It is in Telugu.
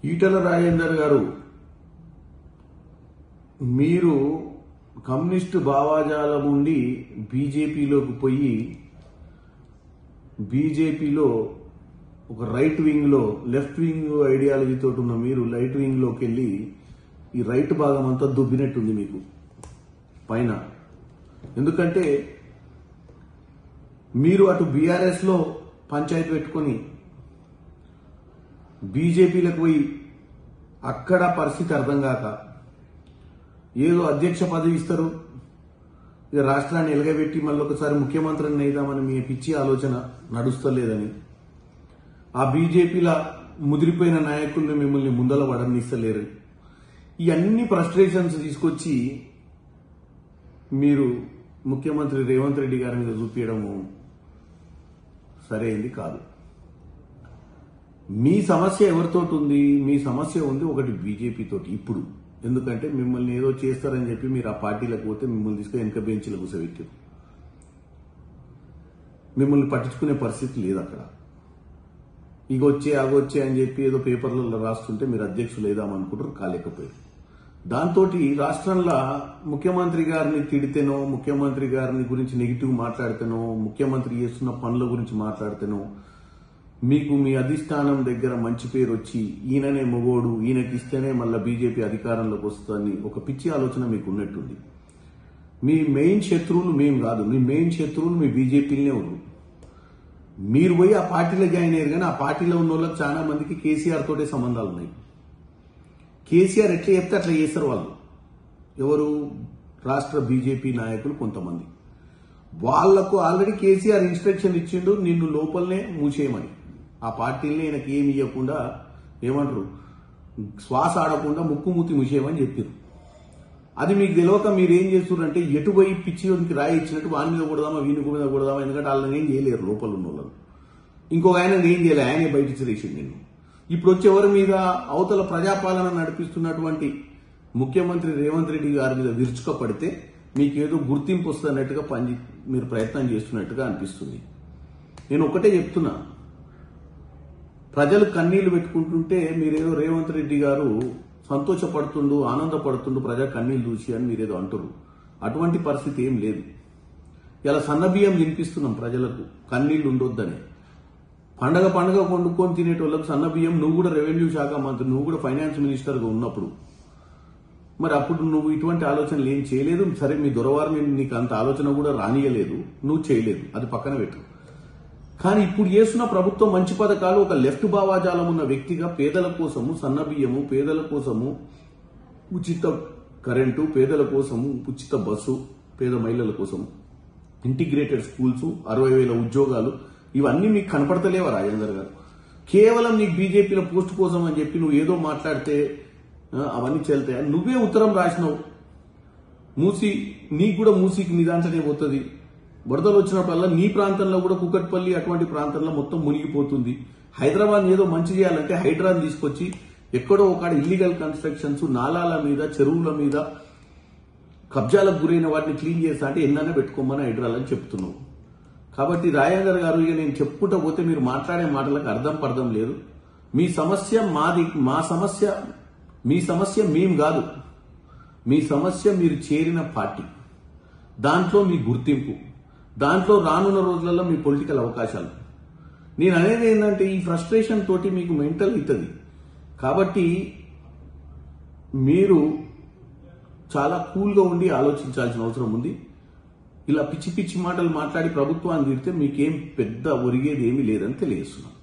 ఈటల రాజేందర్ గారు, మీరు కమ్యూనిస్టు భావాజాలం ఉండి బీజేపీలోకి పోయి బీజేపీలో ఒక రైట్ వింగ్ లో లెఫ్ట్ వింగ్ ఐడియాలజీతో ఉన్న మీరు రైట్ వింగ్ లోకి వెళ్ళి ఈ రైట్ భాగం అంతా దుబ్బినట్టుంది మీకు పైన. ఎందుకంటే మీరు అటు బీఆర్ఎస్ లో పంచాయతీ పెట్టుకొని బీజేపీలకు పోయి అక్కడ పరిస్థితి అర్థం కాక ఏదో అధ్యక్ష పదవి ఇస్తారు, ఇక రాష్ట్రాన్ని ఎలగబెట్టి మళ్ళీ ఒకసారి ముఖ్యమంత్రిని అయిదామని మీ పిచ్చి ఆలోచన నడుస్తలేదని ఆ బీజేపీల ముదిరిపోయిన నాయకుల్ని మిమ్మల్ని ముందల పడనిస్తలేరు. ఈ అన్ని ఫ్రస్ట్రేషన్స్ తీసుకొచ్చి మీరు ముఖ్యమంత్రి రేవంత్ రెడ్డి గారి మీద చూపించడము సరైంది కాదు. మీ సమస్య ఎవరితోటి ఉంది? మీ సమస్య ఉంది ఒకటి బీజేపీ తోటి ఇప్పుడు. ఎందుకంటే మిమ్మల్ని ఏదో చేస్తారని చెప్పి మీరు ఆ పార్టీలకు పోతే మిమ్మల్ని తీసుకుని వెనక బెంచ్లకు కూర్చోబెట్టారు. మిమ్మల్ని పట్టించుకునే పరిస్థితి లేదు అక్కడ. ఇగొచ్చే అగొచ్చే అని చెప్పి ఏదో పేపర్లలో రాస్తుంటే మీరు అధ్యక్షులు లేదామనుకుంటారు, కాలేకపోయారు. దాంతో రాష్ట్రంలో ముఖ్యమంత్రి గారిని తిడితేనో, ముఖ్యమంత్రి గారిని గురించి నెగిటివ్ మాట్లాడితేనో, ముఖ్యమంత్రి చేస్తున్న పనుల గురించి మాట్లాడితేనో మీకు మీ అధిష్టానం దగ్గర మంచి పేరు వచ్చి ఈయననే మొగోడు, ఈయనకి ఇస్తేనే మళ్ళీ బీజేపీ అధికారంలోకి వస్తుందని ఒక పిచ్చి ఆలోచన మీకు ఉన్నట్టుంది. మీ మెయిన్ శత్రువులు మేము కాదు, మీ మెయిన్ శత్రువులు మీ బీజేపీలనే ఉన్నారు. మీరు పోయి ఆ పార్టీలో జాయిన్ అయ్యారు, కానీ ఆ పార్టీలో ఉన్న వాళ్ళకి చాలా మందికి కేసీఆర్ తోటే సంబంధాలు ఉన్నాయి. కేసీఆర్ ఎట్లా చెప్తే అట్లా చేస్తారు వాళ్ళు. ఎవరు? రాష్ట్ర బీజేపీ నాయకులు కొంతమంది. వాళ్లకు ఆల్రెడీ కేసీఆర్ ఇన్స్ట్రక్షన్ ఇచ్చిండు, నిన్ను లోపలనే మూసేయమని. ఆ పార్టీని ఆయనకి ఏమి ఇవ్వకుండా, ఏమంటారు, శ్వాస ఆడకుండా ముక్కు మూతి మూసేయమని చెప్పారు. అది మీకు తెలియక మీరు ఏం చేస్తున్నారంటే ఎటు పోయి పిచ్చికి రాయి ఇచ్చినట్టు వాని మీద కొడదామా వీని మీద కొడదామా, ఎందుకంటే వాళ్ళని ఏం చేయలేరు లోపల ఉన్న వాళ్ళని. ఇంకొక ఆయన ఏం చేయలే, ఆయనే బయట చేసింది నిన్ను. ఇప్పుడు వచ్చే ఎవరి మీద? అవతల ప్రజాపాలన నడిపిస్తున్నటువంటి ముఖ్యమంత్రి రేవంత్ రెడ్డి గారి మీద విరుచుకపడితే మీకేదో గుర్తింపు వస్తున్నట్టుగా మీరు ప్రయత్నం చేస్తున్నట్టుగా అనిపిస్తుంది. నేను ఒకటే చెప్తున్నా, ప్రజలు కన్నీళ్లు పెట్టుకుంటుంటే మీరేదో రేవంత్ రెడ్డి గారు సంతోషపడుతుండు, ఆనందపడుతుండు ప్రజా కన్నీళ్లు చూసి అని మీరేదో అంటారు. అటువంటి పరిస్థితి ఏం లేదు. ఇలా సన్నబియ్యం తినిపిస్తున్నాం ప్రజలకు, కన్నీళ్లు ఉండొద్దని. పండగ వండుకొని తినేటోళ్ళకు సన్నబియ్యం. నువ్వు కూడా రెవెన్యూ శాఖ మంత్రి, నువ్వు కూడా ఫైనాన్స్ మినిస్టర్గా ఉన్నప్పుడు మరి అప్పుడు నువ్వు ఇటువంటి ఆలోచనలు ఏం చేయలేదు. సరే, మీ దొరవారు నీకు అంత ఆలోచన కూడా రానియలేదు, నువ్వు చేయలేదు, అది పక్కన పెట్టు. కానీ ఇప్పుడు చేస్తున్న ప్రభుత్వం మంచి పథకాలు, ఒక లెఫ్ట్ భావాజాలం ఉన్న వ్యక్తిగా పేదల కోసము సన్నబియ్యము, పేదల కోసము ఉచిత కరెంటు, పేదల కోసము ఉచిత బస్సు, పేద మహిళల కోసం ఇంటిగ్రేటెడ్ స్కూల్స్, 60,000 ఉద్యోగాలు, ఇవన్నీ మీకు కనపడతలేవా రాజేందర్ గారు? కేవలం నీకు బీజేపీల పోస్ట్ కోసం అని చెప్పి నువ్వు ఏదో మాట్లాడితే అవన్నీ చెల్తాయా? నువ్వే ఉత్తరం రాసినావు. నీకు కూడా మూసీకి నీ దాంట్లోనే పోతుంది. వరదలు వచ్చినప్పుడల్లా నీ ప్రాంతంలో కూడా కుకట్పల్లి అటువంటి ప్రాంతంలో మొత్తం మునిగిపోతుంది. హైదరాబాద్ ఏదో మంచి చేయాలంటే హైడ్రాని తీసుకొచ్చి ఎక్కడో ఒక ఇల్లీగల్ కన్స్ట్రక్షన్స్, నాలాల మీద, చెరువుల మీద కబ్జాలకు గురైన వాటిని క్లీన్ చేస్తా అంటే ఎన్నైనా పెట్టుకోమని హైడ్రాలని చెప్తున్నావు. కాబట్టి రాజేందర్ గారు, ఇక నేను చెప్పుకుంటూ పోతే మీరు మాట్లాడే మాటలకు అర్థం పర్థం లేదు. మీ సమస్య మాది, మీ సమస్య మేం కాదు. మీ సమస్య మీరు చేరిన పార్టీ, దాంట్లో మీ గుర్తింపు, దాంట్లో రానున్న రోజులలో మీ పొలిటికల్ అవకాశాలు. నేను అనేది ఏంటంటే ఈ ఫ్రస్ట్రేషన్ తోటి మీకు మెంటల్ అవుతుంది. కాబట్టి మీరు చాలా కూల్గా ఉండి ఆలోచించాల్సిన అవసరం ఉంది. ఇలా పిచ్చి పిచ్చి మాటలు మాట్లాడి ప్రభుత్వాన్ని తిడితే మీకేం పెద్ద ఒరిగేది ఏమీ లేదని తెలియజేస్తున్నాం.